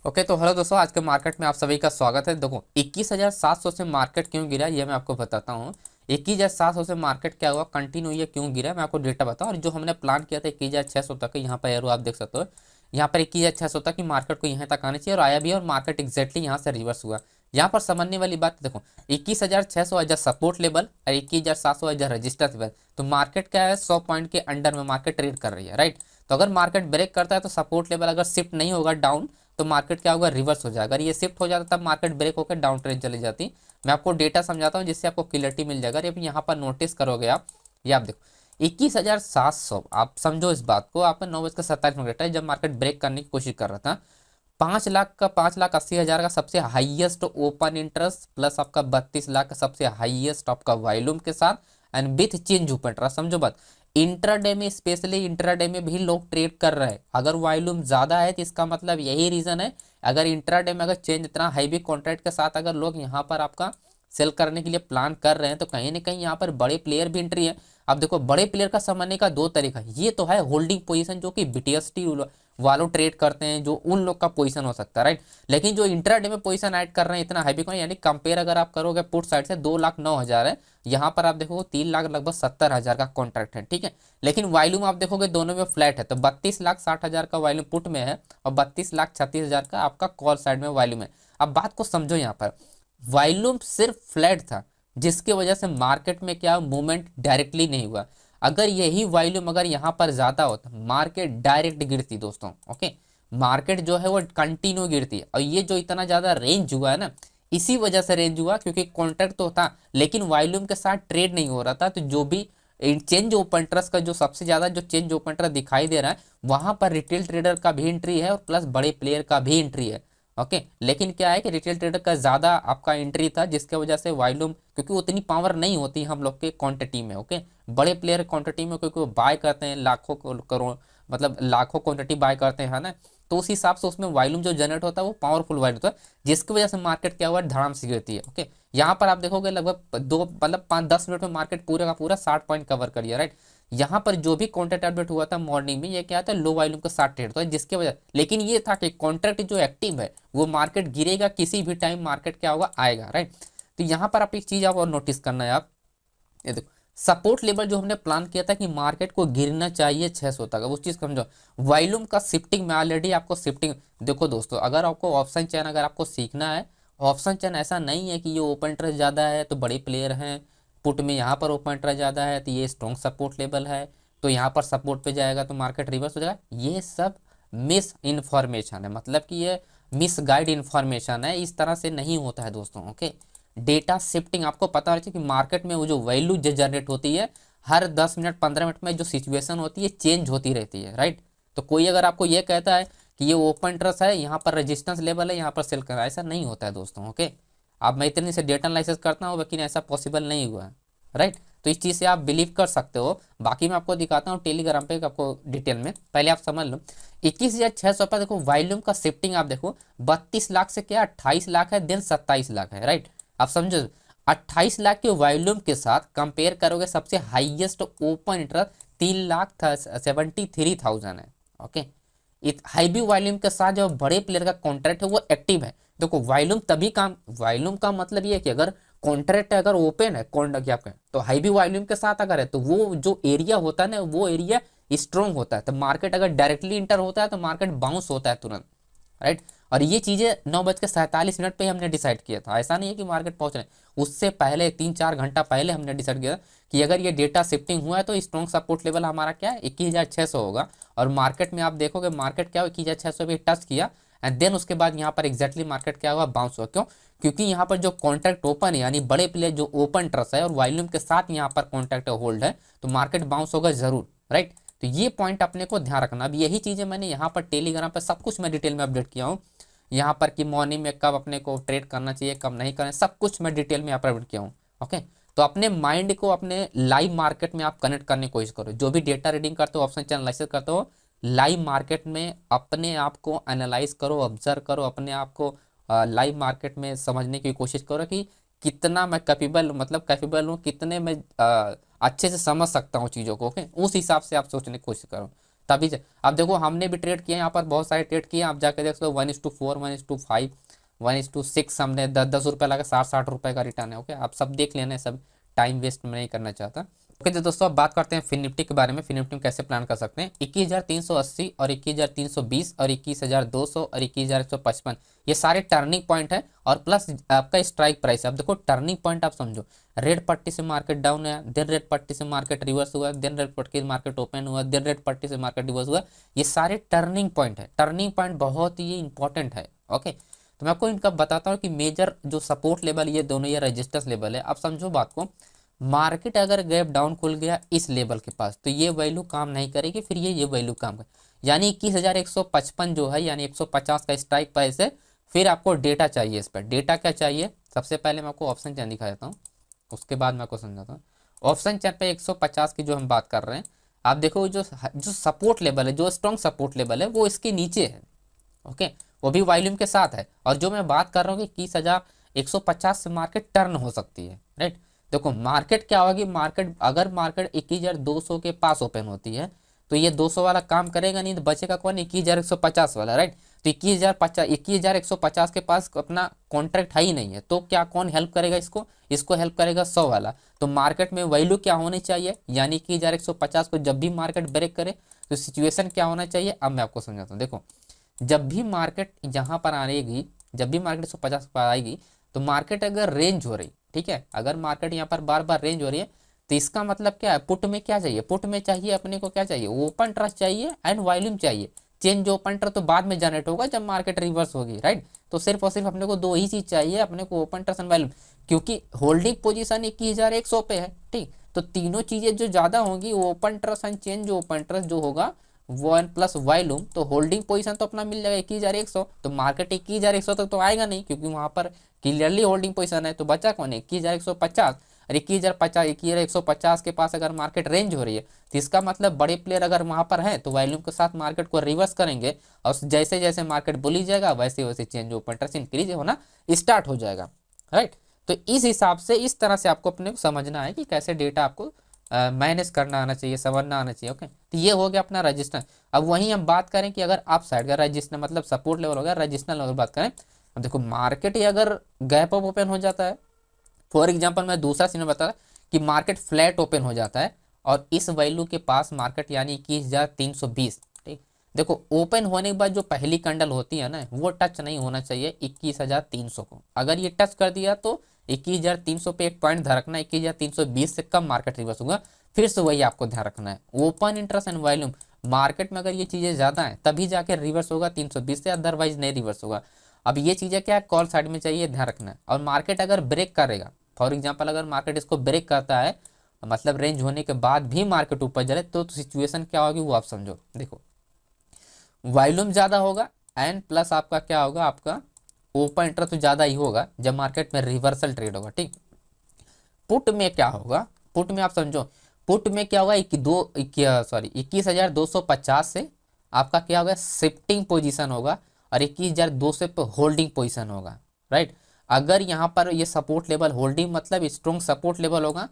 Okay तो hello दोस्तों, आज के मार्केट में आप सभी का स्वागत है। देखो 21,700 से मार्केट क्यों गिरा ये मैं आपको बताता हूँ। 21,700 से मार्केट क्या हुआ, कंटिन्यू ये क्यों गिरा, मैं आपको डेटा बताऊँ। और जो हमने प्लान किया था 21,600 तक, यहाँ पर एरो आप देख सकते हो, यहाँ पर 21,600 तक की मार्केट को यहाँ तक आनी चाहिए और आया भी है, और मार्केट एक्जैक्टली यहाँ से रिवर्स हुआ। यहाँ पर समझने वाली बात देखो, 21,600 एज सपोर्ट लेवल और 21,700 एज रजिस्टर लेवल। तो मार्केट क्या है, 100 पॉइंट के अंडर में मार्केट ट्रेड कर रही है, राइट। तो अगर मार्केट ब्रेक करता है तो सपोर्ट लेवल अगर शिफ्ट नहीं होगा डाउन, तो मार्केट क्या होगा, रिवर्स हो जाएगा। अगर ये शिफ्ट हो जाता तब मार्केट ब्रेक होकर डाउन ट्रेंड चली जाती। मैं आपको डेटा समझाता हूँ जिससे आपको क्लियरिटी मिल जाएगा। अरे यहाँ पर नोटिस करोगे आप, ये आप देखो 21,700, आप समझो इस बात को। आप 9:47 है जब मार्केट ब्रेक करने की कोशिश कर रहा था। 5 लाख का, 5,80,000 का सबसे हाईएस्ट ओपन इंटरेस्ट प्लस आपका 32 लाख का सबसे हाईएस्ट आपका वॉल्यूम के साथ and with change open interest. समझो बात, इंट्राडे में, स्पेशली इंट्राडे में भी लोग ट्रेड कर रहे हैं। अगर वॉल्यूम ज्यादा है तो इसका मतलब यही रीजन है। अगर इंट्राडे में अगर चेंज इतना हैवी कॉन्ट्रैक्ट के साथ अगर लोग यहाँ पर आपका सेल करने के लिए प्लान कर रहे हैं तो कहीं ना कहीं यहाँ पर बड़े प्लेयर भी एंट्री है। अब देखो बड़े प्लेयर का समझने का दो तरीका है। ये तो है होल्डिंग पोजीशन, जो कि बीटीएसटी वालों ट्रेड करते हैं, जो उन लोग का पोजीशन हो सकता है, राइट। लेकिन जो इंट्राडे में पोजीशन ऐड कर रहे हैं इतना हैवी कौन, यानी कंपेयर अगर आप करोगे पुट साइड से 2,09,000 है, यहाँ पर आप देखो 3 लाख लगभग 70,000 का कॉन्ट्रैक्ट है, ठीक है। लेकिन वॉल्यूम आप देखोगे दोनों में फ्लैट है, तो 32,60,000 का वॉल्यूम पुट में है और 32,36,000 का आपका कॉल साइड में वॉल्यूम है। अब बात को समझो, यहाँ पर वॉल्यूम सिर्फ फ्लैट था जिसकी वजह से मार्केट में क्या मूवमेंट डायरेक्टली नहीं हुआ। अगर यही वॉल्यूम अगर यहाँ पर ज्यादा होता मार्केट डायरेक्ट गिरती दोस्तों, ओके। मार्केट जो है वो कंटिन्यू गिरती है, और ये जो इतना ज्यादा रेंज हुआ है ना, इसी वजह से रेंज हुआ क्योंकि कॉन्ट्रैक्ट तो था लेकिन वॉल्यूम के साथ ट्रेड नहीं हो रहा था। तो जो भी चेंज ओपन इंटरेस्ट का जो सबसे ज्यादा जो चेंज ओपन इंटरेस्ट दिखाई दे रहा है, वहां पर रिटेल ट्रेडर का भी एंट्री है और प्लस बड़े प्लेयर का भी एंट्री है, ओके। लेकिन क्या है कि रिटेल ट्रेडर का ज्यादा आपका एंट्री था जिसके वजह से वॉल्यूम, क्योंकि उतनी पावर नहीं होती हम लोग के क्वांटिटी में, ओके। बड़े प्लेयर क्वांटिटी में क्योंकि वो बाय करते हैं लाखों करोड़, मतलब लाखों क्वांटिटी बाय करते हैं, है ना। तो उस हिसाब से उसमें वॉल्यूम जो जनरेट होता है वो पावरफुल वॉल्यूम होता है, जिसकी वजह से मार्केट क्या हुआ, धड़ाम से गिरती है, ओके। यहाँ पर आप देखोगे लगभग दो, मतलब 5-10 मिनट में मार्केट पूरे का पूरा 60 पॉइंट कवर कर लिया, राइट। यहाँ पर जो भी कॉन्ट्रैक्ट अपडेट हुआ था मॉर्निंग में, ये क्या था, लो वॉल्यूम के साथ ट्रेड था, जिसके वजह, लेकिन ये था कि कॉन्ट्रैक्ट जो एक्टिव है वो मार्केट गिरेगा किसी भी टाइम, मार्केट क्या होगा, आएगा, राइट। तो यहाँ पर आप एक चीज आप और नोटिस करना है आप, ये देखो सपोर्ट लेवल जो हमने प्लान किया था कि मार्केट को गिरना चाहिए 600 तक, उस चीज को समझो। वॉल्यूम का शिफ्टिंग में ऑलरेडी आपको शिफ्टिंग, देखो दोस्तों, अगर आपको ऑप्शन चैन अगर आपको सीखना है, ऑप्शन चैन ऐसा नहीं है कि ये ओपन इंटरेस्ट ज्यादा है तो बड़े प्लेयर हैं, पुट में यहाँ पर ओपन इंटरेस्ट ज्यादा है तो ये स्ट्रॉन्ग सपोर्ट लेवल है, तो यहाँ पर सपोर्ट पे जाएगा तो मार्केट रिवर्स हो जाएगा। ये सब मिस इन्फॉर्मेशन है, मतलब कि ये मिस गाइड इन्फॉर्मेशन है, इस तरह से नहीं होता है दोस्तों, ओके। डेटा शिफ्टिंग आपको पता होना चाहिए कि मार्केट में वो जो वैल्यू जनरेट होती है, हर 10 मिनट 15 मिनट में जो सिचुएशन होती है चेंज होती रहती है, राइट। तो कोई अगर आपको ये कहता है कि ये ओपन इंटरेस्ट है, यहाँ पर रेजिस्टेंस लेवल है, यहाँ पर सेल करना, ऐसा नहीं होता है दोस्तों, ओके। अब मैं इतने से डेटा एनालिसिस करता हूँ लेकिन ऐसा पॉसिबल नहीं हुआ है, राइट। तो इस चीज़ से आप बिलीव कर सकते हो। बाकी मैं आपको दिखाता हूँ टेलीग्राम पे आपको डिटेल में, पहले आप समझ लो। 21,600 पर देखो वॉल्यूम का शिफ्टिंग आप देखो, 32 लाख से क्या 28 लाख है, देन 27 लाख है, राइट। आप समझो 28 लाख के वॉल्यूम के साथ कंपेयर करोगे सबसे हाईएस्ट ओपन इंटरेस्ट 3,73,000 है, ओके। हाईबी वॉल्यूम के साथ जो बड़े प्लेयर का कॉन्ट्रैक्ट है वो एक्टिव है। देखो वॉल्यूम तभी काम, वॉल्यूम का मतलब ये है कि अगर कॉन्ट्रैक्ट अगर ओपन है कॉन्ट्रैक्ट आपका, तो हाईबी वॉल्यूम के साथ अगर है तो वो जो एरिया होता है ना, वो एरिया स्ट्रॉन्ग होता है, तो मार्केट अगर डायरेक्टली इंटर होता है तो मार्केट बाउंस होता है तुरंत, राइट। और ये चीजें 9:47 पे हमने डिसाइड किया था, ऐसा नहीं है कि मार्केट पहुंच रहे, उससे पहले 3-4 घंटा पहले हमने डिसाइड किया कि अगर ये डेटा शिफ्टिंग हुआ है तो स्ट्रॉन्ग सपोर्ट लेवल हमारा क्या है, 21,600 होगा। और मार्केट में आप देखोगे मार्केट क्या हो, 21,600 पे टच किया एंड देन उसके बाद यहाँ पर एग्जैक्टली मार्केट क्या हुआ, बाउंस हुआ। क्यों? क्योंकि यहाँ पर जो कॉन्ट्रैक्ट ओपन है, यानी बड़े प्लेयर जो ओपन ट्रस्ट है और वॉल्यूम के साथ यहाँ पर कॉन्ट्रैक्ट होल्ड है, तो मार्केट बाउंस होगा जरूर, राइट। तो ये पॉइंट अपने को ध्यान रखना। अब यही चीजें मैंने यहाँ पर टेलीग्राम पर सब कुछ मैं डिटेल में अपडेट किया हूँ, यहाँ पर कि मॉर्निंग में कब अपने को ट्रेड करना चाहिए कब नहीं करना, सब कुछ मैं डिटेल में यहाँ पर अपडेट किया हूँ, ओके। तो अपने माइंड को अपने लाइव मार्केट में आप कनेक्ट करने की कोशिश करो। जो भी डेटा रीडिंग करते हो, ऑप्शन चैनल एनालिसिस करते हो, लाइव मार्केट में अपने आप को एनालाइज करो, ऑब्जर्व करो, अपने आप को लाइव मार्केट में समझने की कोशिश करो कि कितना मैं कैपेबल, मतलब कैपेबल हूँ, कितने मैं अच्छे से समझ सकता हूँ चीज़ों को, ओके। उस हिसाब से आप सोचने की कोशिश करो। तभी से अब देखो हमने भी ट्रेड किया, यहाँ पर बहुत सारे ट्रेड किए, आप जाके देख लो 1:4, 1:5, 1:6, हमने 10-10 रुपये लगा, 60-60 रुपये का रिटर्न है। ओके, आप सब देख लेना, सब टाइम वेस्ट मैं नहीं करना चाहता। ओके तो दोस्तों अब बात करते हैं फिन निफ्टी के बारे में। फिन निफ्टी में कैसे प्लान कर सकते हैं। 21,380 और 21,320 और 21,200 और 21,155 ये सारे टर्निंग पॉइंट है और प्लस आपका स्ट्राइक प्राइस है। अब देखो टर्निंग पॉइंट आप समझो, रेड पट्टी से मार्केट डाउन है, देन रेड पट्टी से मार्केट रिवर्स हुआ, देन रेड पट्टी से मार्केट ओपन हुआ, देन रेड पट्टी से मार्केट रिवर्स हुआ। ये सारे टर्निंग पॉइंट है। टर्निंग पॉइंट बहुत ही इंपॉर्टेंट है। ओके तो मैं आपको इनका बताता हूँ कि मेजर जो सपोर्ट लेवल ये दोनों, ये रेजिस्टेंस लेवल है। आप समझो बात को, मार्केट अगर गैप डाउन खुल गया इस लेवल के पास तो ये वैल्यू काम नहीं करेगी, फिर ये वैल्यू काम करेगी। यानी 21,155 जो है, यानी 150 का स्ट्राइक प्राइस है। फिर आपको डेटा चाहिए, इस पर डेटा क्या चाहिए। सबसे पहले मैं आपको ऑप्शन चैन दिखा देता हूँ, उसके बाद मैं आपको समझाता हूँ। ऑप्शन चैन पे 150 की जो हम बात कर रहे हैं, आप देखो जो जो सपोर्ट लेवल है, जो स्ट्रॉन्ग सपोर्ट लेवल है वो इसके नीचे है। ओके, वो भी वॉल्यूम के साथ है। और जो मैं बात कर रहा हूँ कि 21,150 से मार्केट टर्न हो सकती है। राइट, देखो मार्केट क्या होगी, मार्केट अगर मार्केट 21,200 के पास ओपन होती है तो ये 200 वाला काम करेगा नहीं, तो बचेगा कौन, 21,150 वाला। राइट, तो 21,150 के पास अपना कॉन्ट्रैक्ट है ही नहीं है, तो क्या कौन हेल्प करेगा इसको, इसको हेल्प करेगा 100 वाला। तो मार्केट में वैल्यू क्या होनी चाहिए, यानी 21,150 को जब भी मार्केट ब्रेक करे तो सिचुएशन क्या होना चाहिए। अब मैं आपको समझाता हूँ। देखो जब भी मार्केट यहाँ पर आएगी, जब भी मार्केट 150 पर आएगी तो मार्केट अगर रेंज हो रही, ठीक है, अगर मार्केट यहाँ पर बार बार रेंज हो रही है तो इसका मतलब क्या है, पुट में क्या चाहिए, पुट में चाहिए अपने को क्या चाहिए, ओपन ट्रस्ट चाहिए एंड वॉल्यूम चाहिए। चेंज ओपन ट्रस्ट तो बाद में जनरेट होगा जब मार्केट रिवर्स होगी। राइट, तो सिर्फ और सिर्फ अपने को दो ही चीज चाहिए, अपने को ओपन ट्रस्ट एंड वॉल्यूम, क्योंकि होल्डिंग पोजीशन 21,100 पे है। ठीक, तो तीनों चीजें जो ज्यादा होंगी, open trust and change open trust जो होगा वन प्लस वॉल्यूम, तो होल्डिंग पोजीशन तो अपना मिल जाएगा 21,100। तो मार्केट 21,100 तक तो आएगा नहीं, क्योंकि वहां पर क्लियरली होल्डिंग पोजीशन है। तो बचा कौन है, 21,150। और 21,150 के पास अगर मार्केट रेंज हो रही है तो इसका मतलब बड़े प्लेयर अगर वहां पर हैं तो वॉल्यूम के साथ मार्केट को रिवर्स करेंगे, और जैसे जैसे मार्केट बुली जाएगा वैसे वैसे चेंज ओपन ट्रस्ट इंक्रीज होना स्टार्ट हो जाएगा। राइट, तो इस हिसाब से, इस तरह से आपको अपने को समझना है कि कैसे डेटा आपको मैनेज करना आना चाहिए, समझना आना चाहिए। ओके, तो ये हो गया अपना रजिस्टर। अब वहीं हम बात करें कि अगर आप साइड का रजिस्टर मतलब सपोर्ट लेवल हो गया, रजिस्टर लेवल बात करें। अब देखो मार्केट ही अगर गैप अप ओपन हो जाता है, फॉर एग्जांपल मैं दूसरा सीन बता कि मार्केट फ्लैट ओपन हो जाता है और इस वैल्यू के पास मार्केट यानी 21,320, ठीक, देखो ओपन होने के बाद जो पहली कैंडल होती है ना, वो टच नहीं होना चाहिए 21,300 को। अगर ये टच कर दिया तो 21,300 पे एक पॉइंट ध्यान रखना है, 21,320 से कम मार्केट रिवर्स होगा। फिर से वही आपको ध्यान रखना है, open interest and volume market में अगर ये चीजें ज्यादा है तभी जाके रिवर्स होगा 320 से, अदरवाइज नहीं रिवर्स होगा। अब ये चीजें क्या है, कॉल साइड में चाहिए, ध्यान रखना है। और मार्केट अगर ब्रेक करेगा, फॉर एग्जांपल अगर मार्केट इसको ब्रेक करता है, मतलब रेंज होने के बाद भी मार्केट ऊपर चले, तो सिचुएशन क्या होगी वो आप समझो। देखो वॉल्यूम ज्यादा होगा एंड प्लस आपका क्या होगा, आपका ओपन इंटरेस्ट तो ज्यादा ही होगा जब मार्केट में रिवर्सल ट्रेड होगा। ठीक, पुट में क्या होगा, पुट में आप समझो, पुट में क्या होगा, 21,250 से आपका क्या होगा, शिफ्टिंग पोजीशन होगा और 21,200 पे होल्डिंग पोजीशन होगा। राइट, अगर यहाँ पर ये सपोर्ट लेवल, होल्डिंग मतलब स्ट्रॉन्ग सपोर्ट लेवल होगा,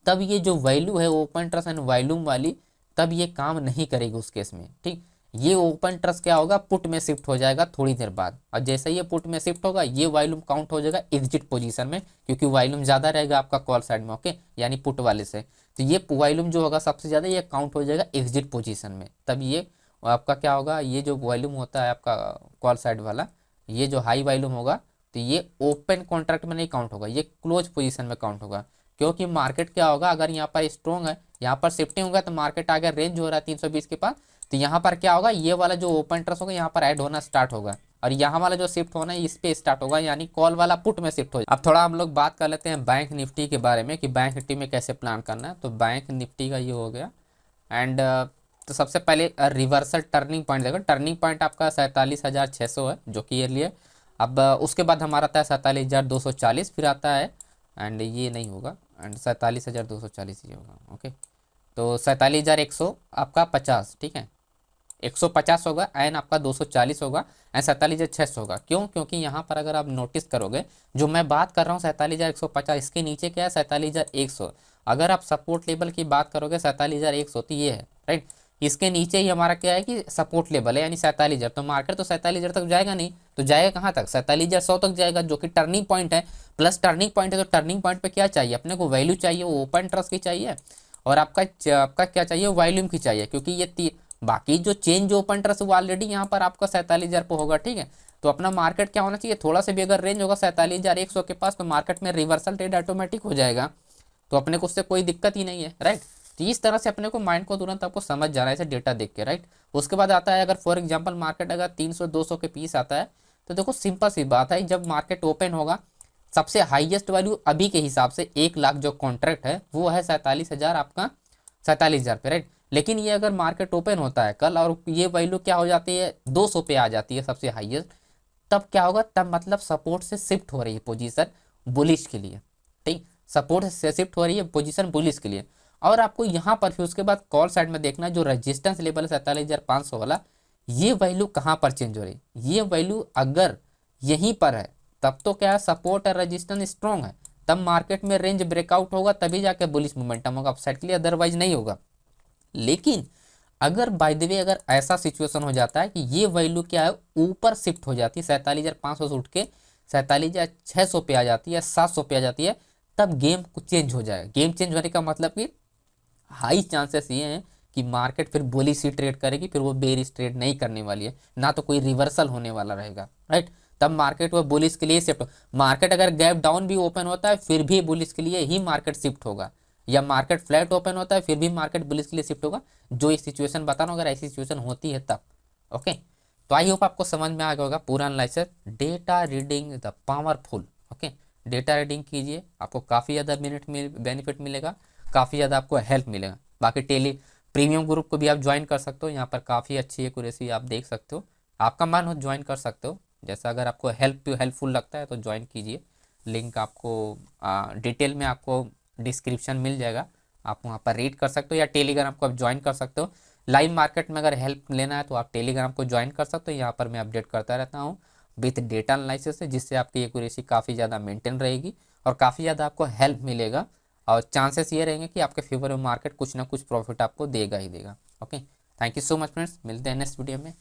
तब ये जो वैल्यू है ओपन ट्रस्ट एंड वॉल्यूम वाली, तब ये काम नहीं करेगी उस केस में। ठीक, ये ओपन ट्रस्ट क्या होगा, पुट में शिफ्ट हो जाएगा थोड़ी देर बाद, और जैसे ये पुट में शिफ्ट होगा ये वॉल्यूम काउंट हो जाएगा एग्जिट पोजीशन में, क्योंकि वॉल्यूम ज्यादा रहेगा आपका कॉल साइड में। ओके, यानी पुट वाले से, तो ये वॉल्यूम जो होगा सबसे ज्यादा ये काउंट हो जाएगा एग्जिट पोजीशन में। तब ये आपका क्या होगा, ये जो वॉल्यूम होता है आपका कॉल साइड वाला, ये जो हाई वॉल्यूम होगा तो ये ओपन कॉन्ट्रैक्ट में नहीं काउंट होगा, ये क्लोज पोजीशन में काउंट होगा। क्योंकि मार्केट क्या होगा, अगर यहाँ पर स्ट्रॉन्ग है, यहाँ पर शिफ्टिंग होगा, तो मार्केट अगर रेंज हो रहा है 320 के पास, तो यहाँ पर क्या होगा, ये वाला जो ओपन ट्रस्ट होगा यहाँ पर ऐड होना स्टार्ट होगा, और यहाँ वाला जो शिफ्ट होना है इस पे स्टार्ट होगा, यानी कॉल वाला पुट में शिफ्ट हो जाए। अब थोड़ा हम लोग बात कर लेते हैं बैंक निफ्टी के बारे में कि बैंक निफ्टी में कैसे प्लान करना है। तो बैंक निफ्टी का ये हो गया एंड तो सबसे पहले रिवर्सल टर्निंग पॉइंट देखो, टर्निंग पॉइंट आपका 47,600 है जो कि ईयरली है। अब उसके बाद हमारा आता है 47,240, फिर आता है एंड ये नहीं होगा, एंड 47,240 ये होगा। ओके, तो 47,100 आपका 50, ठीक है, 150 होगा एंड आपका 240 होगा एंड 47,600 होगा। क्यों, क्योंकि यहाँ पर अगर आप नोटिस करोगे जो मैं बात कर रहा हूँ 47,150, इसके नीचे क्या है 47,100। अगर आप सपोर्ट लेवल की बात करोगे 47,100 तो ये है। राइट, इसके नीचे ही हमारा क्या है कि सपोर्ट लेवल है यानी 47,000। तो मार्केट तो 47,000 तक जाएगा नहीं, तो जाएगा कहाँ तक, 47,100 तक जाएगा, जो कि टर्निंग पॉइंट है। प्लस टर्निंग पॉइंट है तो टर्निंग पॉइंट पे क्या चाहिए अपने को, वैल्यू चाहिए, वो ओपन इंटरेस्ट की चाहिए, और आपका क्या चाहिए, वॉल्यूम की चाहिए, क्योंकि ये बाकी जो चेंज ओपन इंटरेस्ट वो ऑलरेडी यहाँ पर आपका 47,000 पे होगा, ठीक है। तो अपना मार्केट क्या होना चाहिए, थोड़ा सा भी अगर रेंज होगा 47,100 के पास, तो मार्केट में रिवर्सल ट्रेड ऑटोमेटिक हो जाएगा, तो अपने को उससे कोई दिक्कत ही नहीं है, राइट। तो इस तरह से अपने को माइंड को तुरंत आपको समझ जाना है ऐसे डेटा देख के, राइट। उसके बाद आता है अगर फॉर एग्जांपल मार्केट अगर 300-200 के पीस आता है, तो देखो सिंपल सी बात है, जब मार्केट ओपन होगा सबसे हाईएस्ट वैल्यू अभी के हिसाब से 1 लाख जो कॉन्ट्रैक्ट है वो है 47,000 आपका, 47,000 पे, राइट। लेकिन ये अगर मार्केट ओपन होता है कल और ये वैल्यू क्या हो जाती है 200 पे आ जाती है सबसे हाईएस्ट, तब क्या होगा, तब मतलब सपोर्ट से शिफ्ट हो रही है पोजीशन बुलिश के लिए, ठीक। सपोर्ट से शिफ्ट हो रही है पोजीशन बुलिश के लिए। और आपको यहाँ पर फिर उसके बाद कॉल साइड में देखना है जो रेजिस्टेंस लेवल है 47,500 वाला, ये वैल्यू कहाँ पर चेंज हो रही है, ये वैल्यू अगर यहीं पर है तब तो क्या है, सपोर्ट और रेजिस्टेंस स्ट्रॉन्ग है, तब मार्केट में रेंज ब्रेकआउट होगा, तभी जाके बुलिश मोमेंटम होगा अपसाइड के लिए, अदरवाइज नहीं होगा। लेकिन अगर बाय द वे अगर ऐसा सिचुएशन हो जाता है कि ये वैल्यू क्या है ऊपर शिफ्ट हो जाती है 47,500 से उठ के 47,600 पे आ जाती है, 700 पे आ जाती है, तब गेम कुछ चेंज हो जाएगा। गेम चेंज होने का मतलब कि हाई चांसेस ये हैं कि मार्केट फिर बुलिश ही ट्रेड करेगी, फिर वो बेरिश ट्रेड नहीं करने वाली है, ना तो कोई रिवर्सल होने वाला रहेगा, राइट। तब मार्केट वो बुलिश के लिए शिफ्ट, मार्केट अगर गैप डाउन भी ओपन होता है फिर भी बुलिश के लिए ही मार्केट शिफ्ट होगा, या मार्केट फ्लैट ओपन होता है फिर भी मार्केट बुलिश के लिए शिफ्ट होगा, जो ये सिचुएशन बता रहा हूँ अगर ऐसी सिचुएशन होती है तब, ओके। तो आई होप आपको समझ में आ गया होगा पूरा analysis, data reading the powerful, okay. Data reading कीजिए, आपको काफ़ी ज़्यादा बेनिफिट मिलेगा, काफ़ी ज़्यादा आपको हेल्प मिलेगा। बाकी टेली प्रीमियम ग्रुप को भी आप ज्वाइन कर सकते हो, यहाँ पर काफ़ी अच्छी एक्यूरेसी आप देख सकते हो, आपका मन हो ज्वाइन कर सकते हो, जैसा अगर आपको हेल्पफुल लगता है तो ज्वाइन कीजिए। लिंक आपको डिटेल में आपको डिस्क्रिप्शन मिल जाएगा, आप वहाँ पर रीड कर सकते हो, या टेलीग्राम को आप ज्वाइन कर सकते हो। लाइव मार्केट में अगर हेल्प लेना है तो आप टेलीग्राम को ज्वाइन कर सकते हो, यहाँ पर मैं अपडेट करता रहता हूँ विथ डेटा एनालिसिस से, जिससे आपकी एक्यूरेसी काफ़ी ज़्यादा मेंटेन रहेगी और काफ़ी ज़्यादा आपको हेल्प मिलेगा, और चांसेस ये रहेंगे कि आपके फेवर में मार्केट कुछ ना कुछ प्रॉफिट आपको देगा ही देगा, okay. Thank you so much friends, मिलते हैं नेक्स्ट वीडियो में।